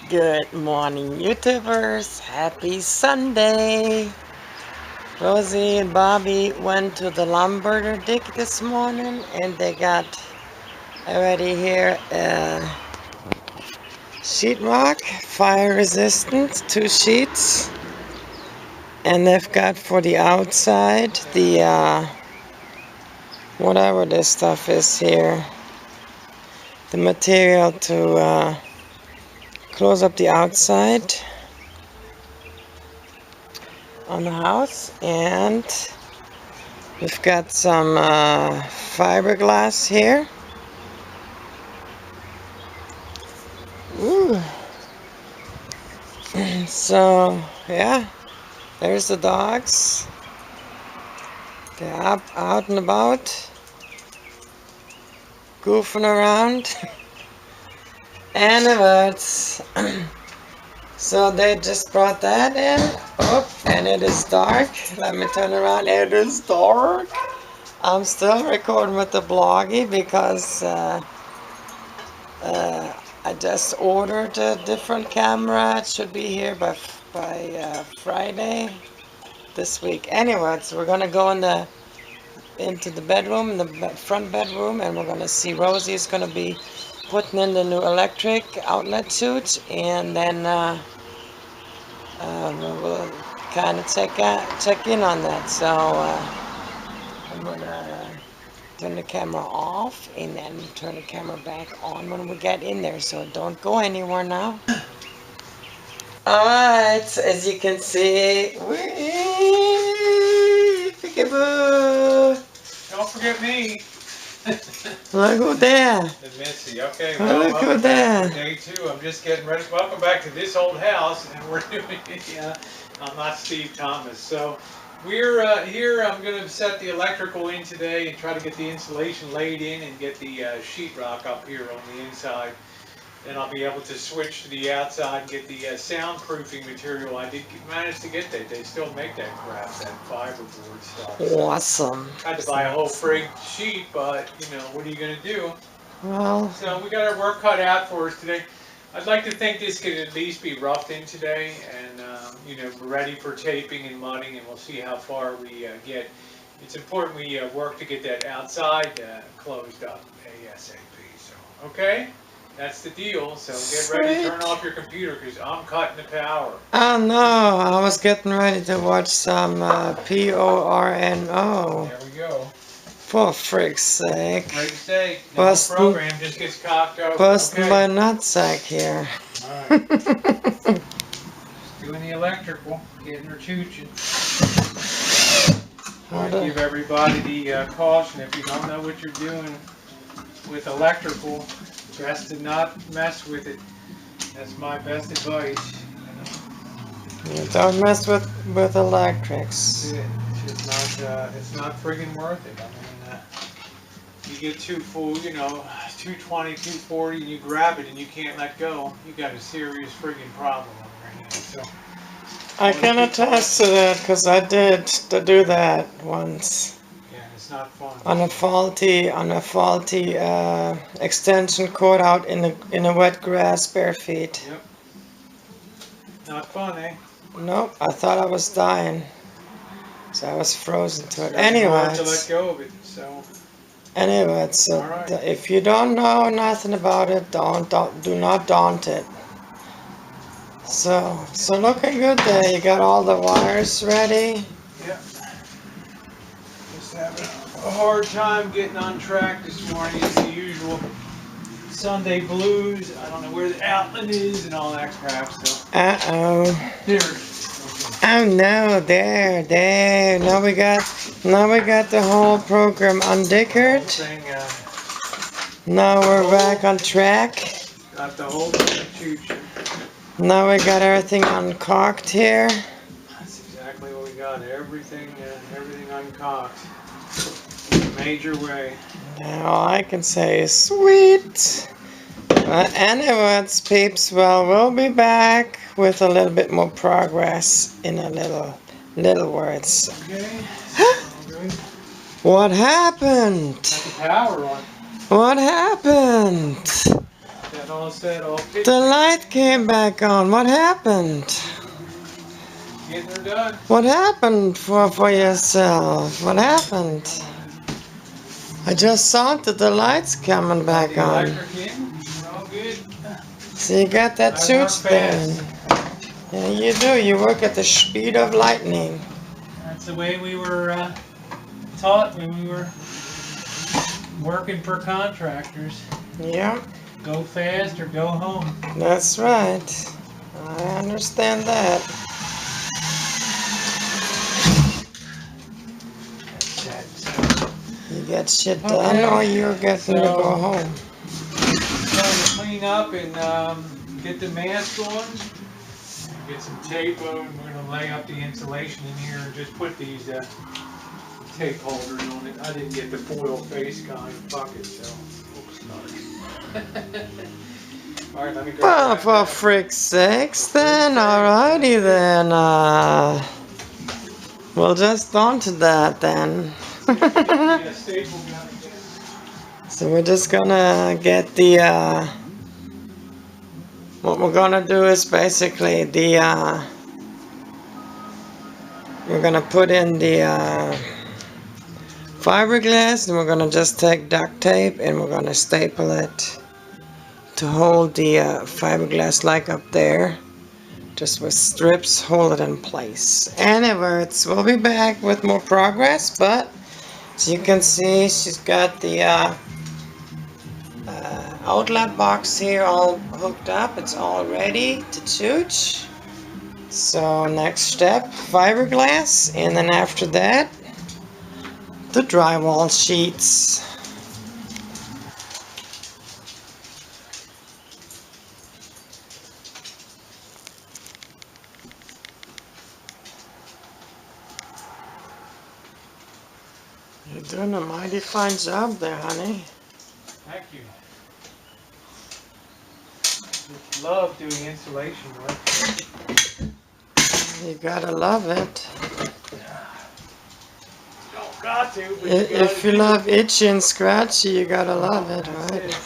Good morning, YouTubers. Happy Sunday. Rosie and Bobby went to the lumber dig this morning and they got already here sheetrock, fire resistant, 2 sheets. And they've got for the outside the whatever this stuff is here, the material to close up the outside on the house. And we've got some fiberglass here. Ooh. So, yeah, there's the dogs. They're up, out and about, goofing around. Animals. So they just brought that in. Oh, and it is dark. Let me turn around. It is dark. I'm still recording with the bloggy because I just ordered a different camera. It should be here by Friday this week. Anyway, so we're gonna go into the bedroom, in the front bedroom, and we're gonna see Rosie is gonna be putting in the new electric outlet switch, and then we'll kind of check in on that. So I'm gonna turn the camera off and then turn the camera back on when we get in there. So don't go anywhere now. Alright, as you can see, peekaboo! Don't forget me. Look who's there. And Missy. Okay, Oh, well, look welcome who's back there. to day 2. I'm just getting ready. Welcome back to this old house, and we're doing I'm not Steve Thomas. So we're here. I'm going to set the electrical in today and try to get the insulation laid in and get the sheetrock up here on the inside. Then I'll be able to switch to the outside and get the soundproofing material. I did manage to get that. They still make that crap, that fiberboard stuff. Awesome. I had to buy a whole frig sheet, but you know, what are you going to do? Well, So we got our work cut out for us today. I'd like to think this could at least be roughed in today, and you know, we're ready for taping and mudding, and we'll see how far we get. It's important we work to get that outside closed up ASAP. So, okay, that's the deal. So get ready to turn off your computer because I'm cutting the power. oh no, I was getting ready to watch some PORNO. There we go. For frick's sake. Great mistake. Now the program just gets cocked over. Busting Okay. my nutsack here. Alright. Doing the electrical, getting her chooching. I give everybody the caution, if you don't know what you're doing with electrical, best to not mess with it. That's my best advice. You don't mess with electrics. It's not friggin' worth it. I mean, you get too full, you know, 220, 240, and you grab it and you can't let go. You got a serious friggin' problem on your hands. So I can attest to that because I did to do that once. yeah, it's not fun. On a faulty extension cord out in the wet grass, bare feet. Yep. Not fun, eh? Nope, I thought I was dying, so I was frozen to it. Hard to let go of it. So. Anyway, so Right. if you don't know nothing about it, do not daunt it. So looking good there. You got all the wires ready. Yep. Just having a hard time getting on track this morning. It's the usual Sunday blues. I don't know where the outlet is and all that crap. So. Uh-oh. There it is. Oh no, there. Now we got the whole program undickered. Now we're back on track. Got the whole thing chooching. Now we got everything uncorked here. That's exactly what we got. Everything uncocked. In a major way. Now all I can say is sweet. Anyways, peeps, well, we'll be back with a little bit more progress in a little words. Okay. What happened? Got the power on. What happened? Got all set, all pitched. The light came back on. What happened? Getting her done. What happened for yourself? What happened? I just saw that the lights coming back The on. electric in. We're all good. So you got that I work switch then. fast. Yeah, you do. You work at the speed of lightning. That's the way we were taught when we were working for contractors. Yeah, Go fast or go home. that's right. I understand that. You get shit done or you're getting to go home. Trying to clean up and get the mast going. Get some tape on. We're going to lay up the insulation in here and just put these tape holders on it. I didn't get the foil face kind of bucket, so. All right, let me go. Well, for frick's sakes then, alrighty then. We'll just on to that then. So we're just gonna get the, what we're gonna do is basically we're gonna put in the fiberglass, and we're gonna just take duct tape and we're gonna staple it to hold the fiberglass like up there. Just with strips, hold it in place. Anyways, we'll be back with more progress, but as you can see, she's got the outlet box here all hooked up. It's all ready to shoot. So next step, fiberglass, and then after that, the drywall sheets. You're doing a mighty fine job there, honey. Thank you. Just love doing insulation work. You gotta love it. Don't got to, but If you love itchy and scratchy, you gotta love it, right?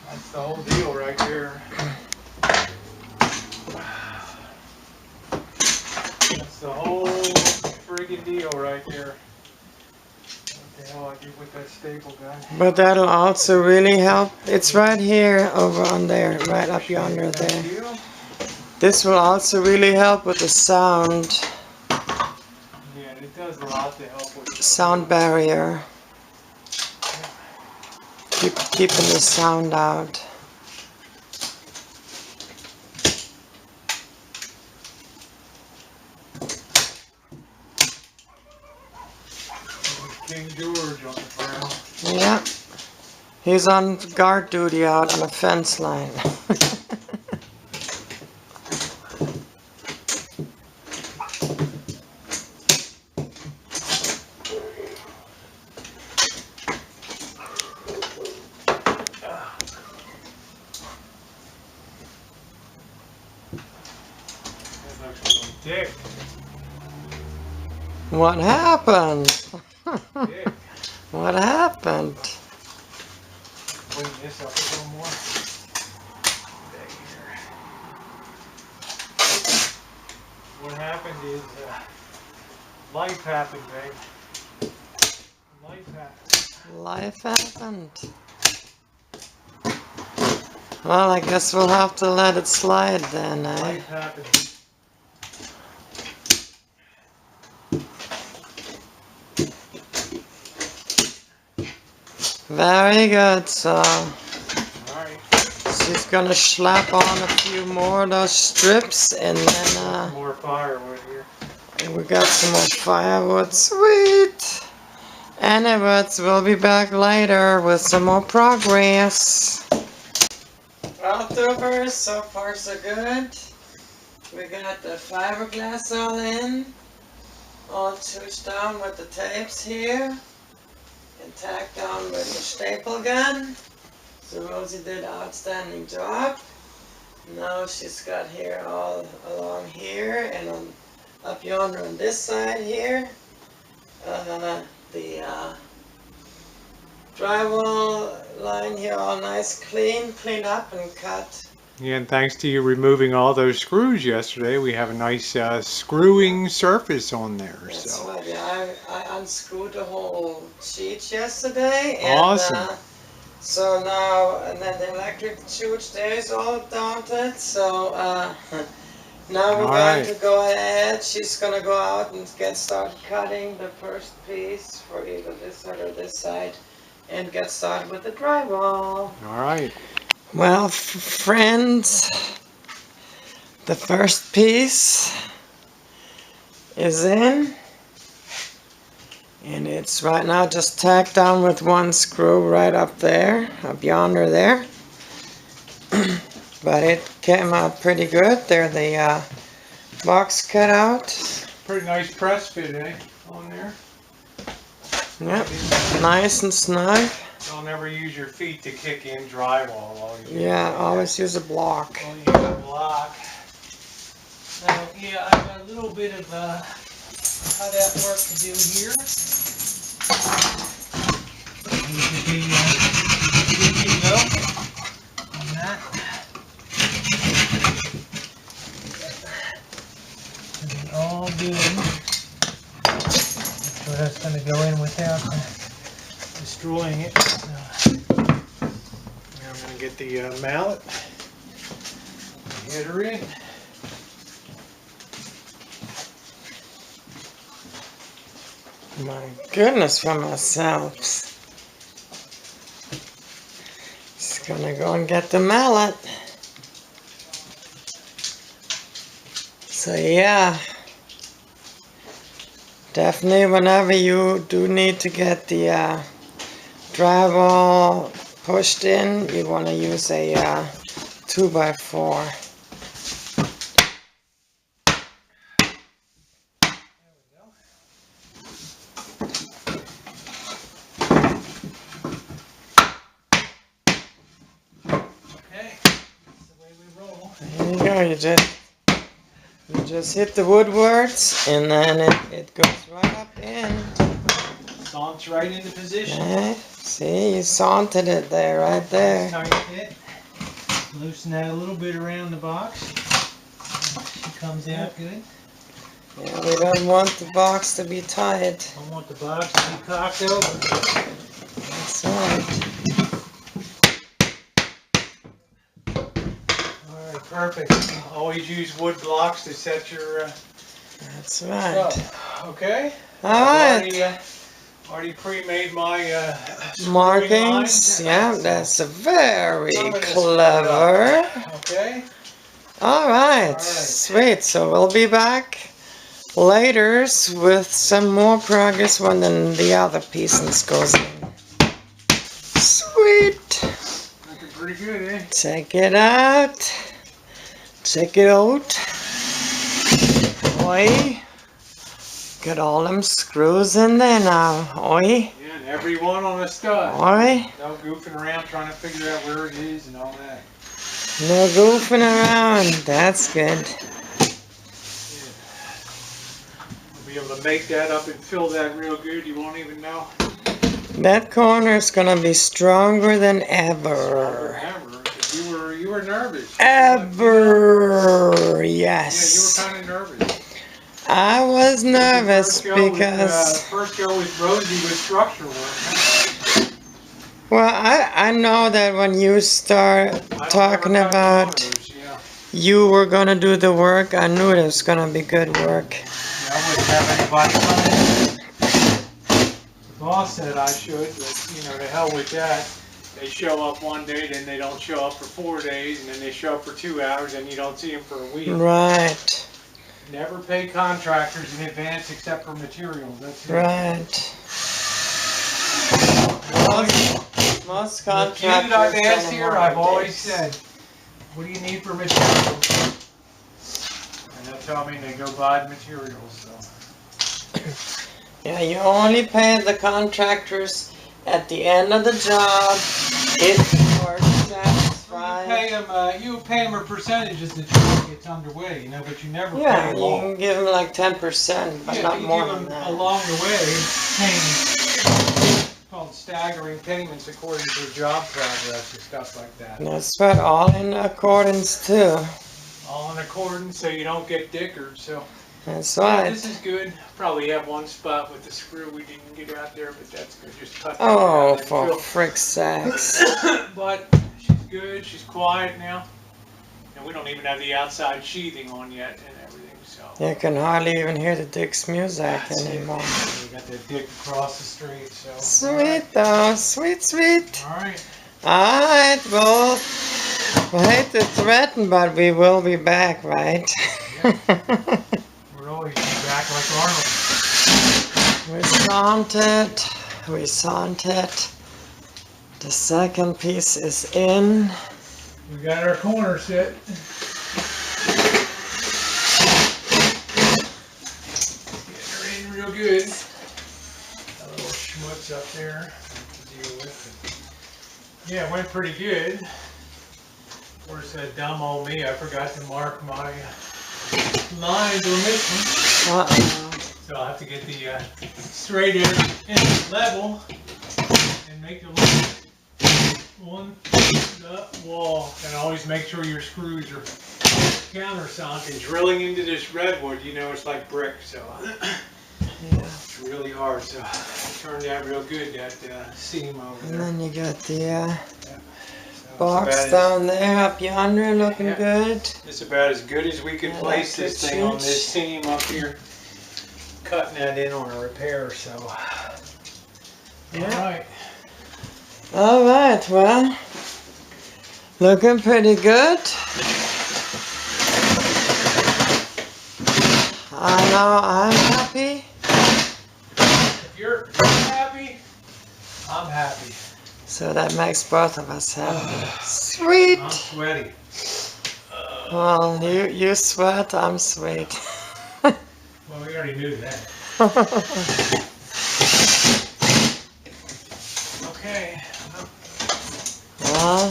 That's the whole deal right there. That's the whole friggin' deal right there. What the hell I did with that staple gun? But that'll also really help. It's right here, over on there, right up yonder there. This will also really help with the sound. Yeah, it does a lot to help with Sound barrier. Keeping the sound out. King George on the ground. Yeah. He's on guard duty out on the fence line. Dick. What happened? Dick. What happened? Clean this up a little more. What happened is life happened, babe. Life happened. Life happened. Well, I guess we'll have to let it slide then, eh? Life happened. Very good, so Alright. she's gonna slap on a few more of those strips, and then More firewood here. we got some more firewood. Sweet! Anyways, we'll be back later with some more progress. Well, tubers, so far so good. We got the fiberglass all in, all touched down with the tapes here, and tacked on with the staple gun. So Rosie did an outstanding job. Now she's got here all along here and on, up yonder on this side here. The drywall line here all nice, clean up and cut. Yeah, and thanks to you removing all those screws yesterday, we have a nice screwing surface on there. That's So right. Yeah, I unscrewed the whole sheet yesterday, and awesome. so now, and then the electric switch there is all mounted. So now we're All going right. to go ahead. She's gonna go out and get started cutting the first piece for either this side or this side, and get started with the drywall. All right. Well, friends, the first piece is in, and it's right now just tacked down with one screw right up there, up yonder there. But it came out pretty good. There, the box cut out. Pretty nice press fit, eh, on there. Yep, nice and snug. Don't ever use your feet to kick in drywall. Yeah, always use a block. Well, you got a block. Now, yeah, I've got a little bit of cut out work to do here. Needs to be good to go on that. It's all good. So that's going to go in without destroying it. So, now I'm going to get the mallet, hit her in. My goodness, for myself. Just gonna go and get the mallet. So yeah, definitely whenever you do need to get the drywall pushed in, you want to use a 2x4. There you go, you just hit the woodworks and then it goes right up in. Saunts right into position. Okay. See, you saunted it there, right there. Tight fit. Loosen that a little bit around the box. She comes out good. Yeah, we don't want the box to be tight. I want the box to be cocked over. That's right. Alright, perfect. Always use wood blocks to set your That's right. stuff. Okay? Alright. Already pre-made my Markings. Yeah, that's very clever. Okay? Alright. Sweet. So we'll be back later with some more progress when the other piece goes in. Sweet. Looking pretty good, eh? Check it out. Check it out. Oi. Got all them screws in there now. Oi. Yeah, and every one on a stud. Oi. No goofing around trying to figure out where it is and all that. No goofing around. That's good. Yeah. We'll be able to make that up and fill that real good. You won't even know. That corner is gonna be stronger than ever. Ever. You were nervous. Ever. Yes. Yeah, you were kind of nervous. I was nervous because. First go with Rosie with structural work. Well, I know that when you start talking about you were gonna do the work, I knew it was gonna be good work. Yeah, I wouldn't have anybody come in. The boss said I should, but to hell with that. They show up one day, then they don't show up for 4 days, and then they show up for 2 hours, and you don't see them for a week. Right. Never pay contractors in advance except for materials. That's it. Right. Most contractors. The few that I've asked here, I've always said, "What do you need for materials?" And they'll tell me they go buy the materials. So. Yeah, you only pay the contractors at the end of the job if you're satisfied. You pay them a percentage as the job gets underway, but you never pay them you all. can give them like 10%, but not more than that. Along the way, paying call called staggering payments according to job progress and stuff like that. That's right, all in accordance too. All in accordance so you don't get dickered. So That's yeah, right. this is good. Probably have one spot with the screw we didn't get out there, but that's good. Just cut that Oh, out. for frick's sakes. But she's good. She's quiet now. And we don't even have the outside sheathing on yet and everything. So You can hardly even hear the Dick's music that's it. anymore. We got the dick across the street. So Sweet though, sweet, sweet. all right. Alright, well, we hate to threaten, but we will be back, right? Yeah. We're always back like Arnold. We saunted. The second piece is in. We got our corner set. Getting her in real good. A little schmutz up there to deal with. Yeah, it went pretty good. Of course, that dumb old me, I forgot to mark my lines on this one. Uh-oh. So I'll have to get the straight edge in level and make the line on the wall. And always make sure your screws are countersunk. And drilling into this redwood, you know, it's like brick. So Yeah. it's really hard. So it turned out real good, that seam over And there. then you got the So box down there up yonder looking good. it's about as good as we could Yeah, place that this could thing on shoot. this seam up here. Cutting that in on a repair, so. Yeah. Alright, well, looking pretty good. I know I'm happy. If you're happy, I'm happy. So that makes both of us happy. Sweet! I'm sweaty. Well, you sweat, I'm sweet. Well, we already knew that. Okay. Well,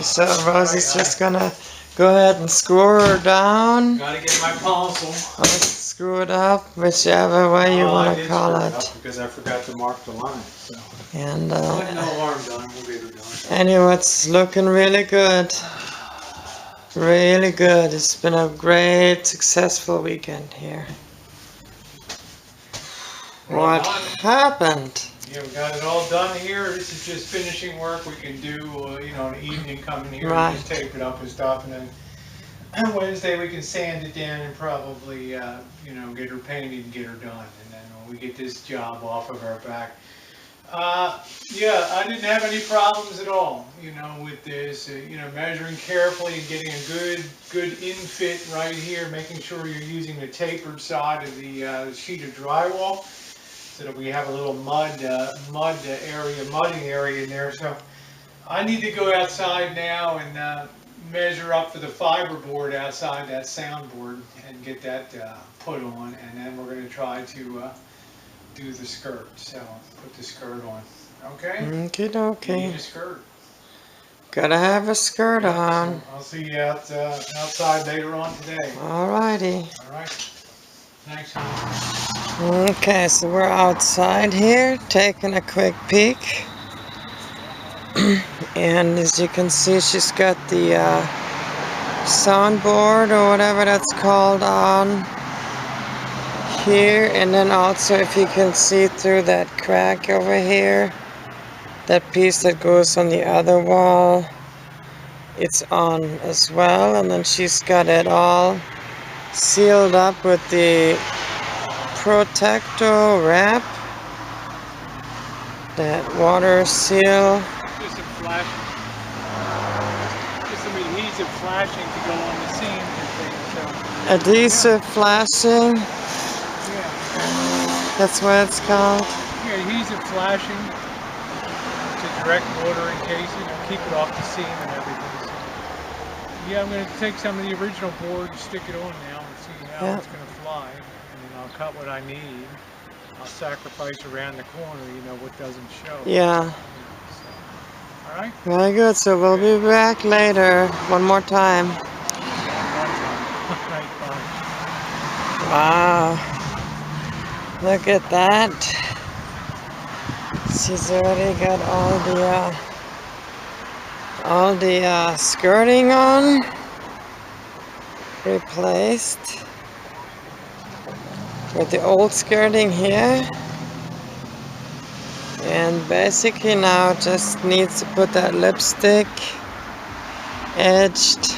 so Rosie's just gonna go ahead and screw her down. Gotta get my console. Or screw it up, whichever way you I want did to call screw it. up because I forgot to mark the line. So. And But no harm done. We'll get her done. anyway, it's looking really good. Really good. It's been a great, successful weekend here. What happened? Yeah, we got it all done here. This is just finishing work we can do, you know, an evening coming here Right. and just tape it up and stuff. And then Wednesday we can sand it down and probably, you know, get her painted and get her done. And then when we get this job off of our back. Yeah, I didn't have any problems at all, you know, with this, you know, measuring carefully and getting a good infit right here, making sure you're using the tapered side of the sheet of drywall. So that we have a little mudding area in there. So I need to go outside now and measure up for the fiberboard outside that soundboard and get that put on, and then we're going to try to do the skirt. So put the skirt on. Okay? Okie You need dokie. a skirt. Gotta have a skirt on. So I'll see you outside later on today. Alrighty. All right. Thanks, honey. Okay, so we're outside here taking a quick peek. And as you can see, she's got the soundboard or whatever that's called on here. And then also, if you can see through that crack over here, that piece that goes on the other wall, it's on as well. And then she's got it all sealed up with the protector wrap, that water seal. Just some flashing. Just some adhesive flashing to go on the seams and things. So Adhesive flashing, yeah, that's what it's called. yeah, adhesive flashing to direct water encasing and keep it off the seam and everything. So, yeah, I'm going to take some of the original board and stick it on now and see how Yeah. it's going to fly. And then I'll cut what I need. I'll sacrifice around the corner, you know, what doesn't show. Yeah, So, all right. very good. So we'll be back later one more time. All right, bye. Wow, look at that. She's already got all the skirting on, replaced with the old skirting here. And basically now just needs to put that lipstick edged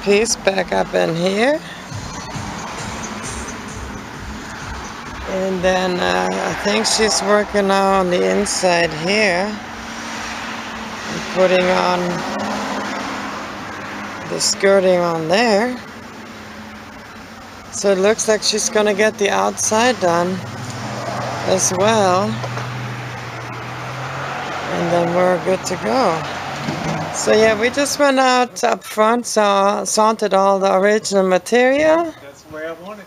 piece back up in here. And then I think she's working now on the inside here and putting on the skirting on there. So it looks like she's gonna get the outside done as well, and then we're good to go. So yeah, we just went out up front, sauntered all the original material. That's the way I want it.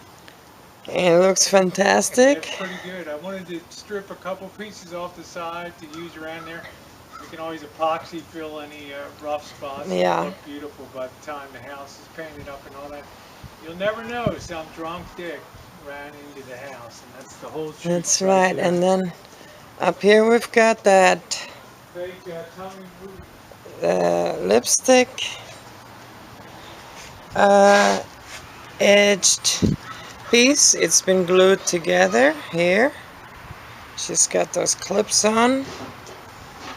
And it looks fantastic. It's pretty good. I wanted to strip a couple pieces off the side to use around there. We can always epoxy fill any rough spots. Yeah. It'll look beautiful by the time the house is painted up and all that. You'll never know some drunk dick ran into the house, and that's the whole truth. That's right. And then up here we've got that fake tummy lipstick edged piece. It's been glued together here. She's got those clips on,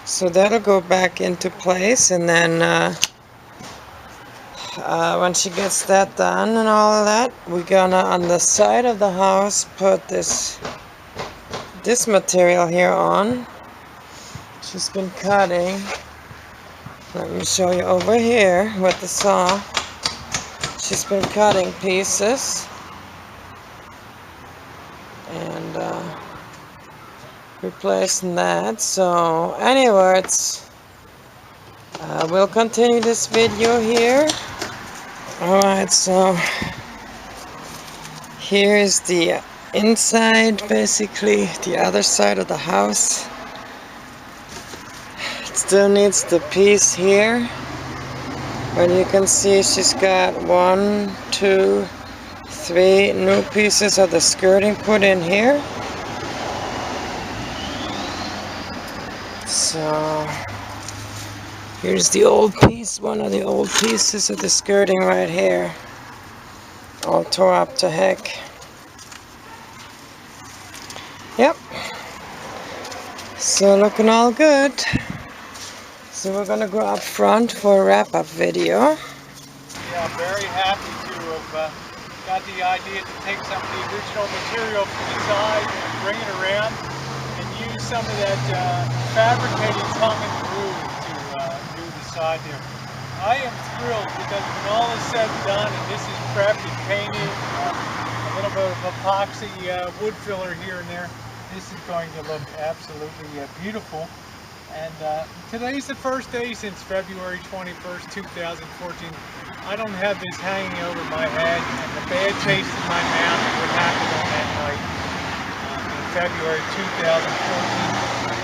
so that'll go back into place. And then when she gets that done and all of that, we're gonna on the side of the house put this material here on. She's been cutting. Let me show you over here with the saw. She's been cutting pieces and replacing that. So anyways, we'll continue this video here. Alright, so here's the inside, basically the other side of the house. It still needs the piece here, but you can see she's got 1, 2, 3 new pieces of the skirting put in here. So here's the old piece, one of the old pieces of the skirting right here, all tore up to heck. Yep, so looking all good. So we're gonna go up front for a wrap-up video. Yeah, I'm very happy to have got the idea to take some of the original material from the side and bring it around and use some of that fabricated tongue and groove to do the side there. I am thrilled because when all is said and done and this is prepped and painted, a little bit of epoxy wood filler here and there, this is going to look absolutely beautiful. And today's the first day since February 21st, 2014. I don't have this hanging over my head and the bad taste in my mouth of what happened on that night in February 2014.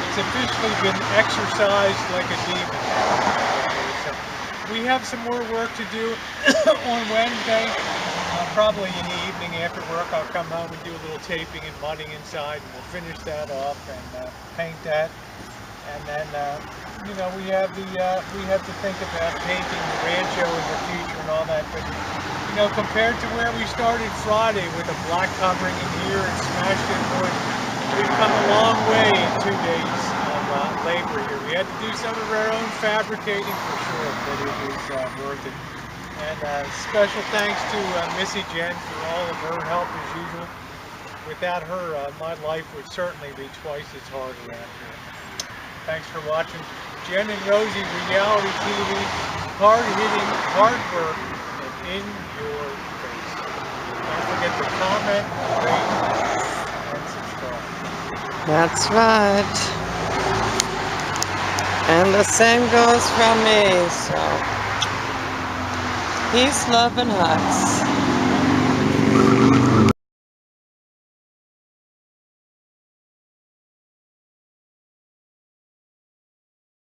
It's officially been exorcised like a demon. So we have some more work to do on Wednesday. Probably in the evening after work I'll come home and do a little taping and mudding inside, and we'll finish that off and paint that. And then, you know, we have to think about painting the rancho in the future and all that. But, you know, compared to where we started Friday with a black covering in here and smashed in wood, we've come a long way in 2 days of labor here. We had to do some of our own fabricating for sure, but it is worth it. And special thanks to Missy Jen for all of her help as usual. Without her, my life would certainly be twice as hard around here. Thanks for watching Jenn and Rosie Reality TV. Hard-hitting, hard work, and in your face. Don't forget to comment, rate, and subscribe. That's right. And the same goes from me, so peace, love, and hugs.